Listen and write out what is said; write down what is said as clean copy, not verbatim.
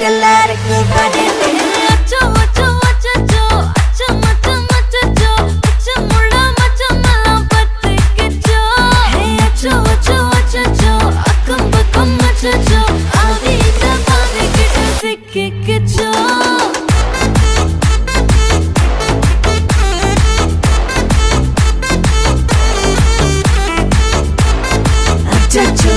எல்லாருக்கும் பதில் அச்சோ அச்சோ அச்சோ அச்சம் அச்சம் அச்சோ அச்சமுள்ள மச்சமெல்லாம் பத்திக்கிச்சோ அச்சோ அச்சோ அச்சோ அக்கம் பக்கம் அச்சோ ஆவித பாவிக்கிட்ட சிக்கிக்கிச்சோ அச்சோ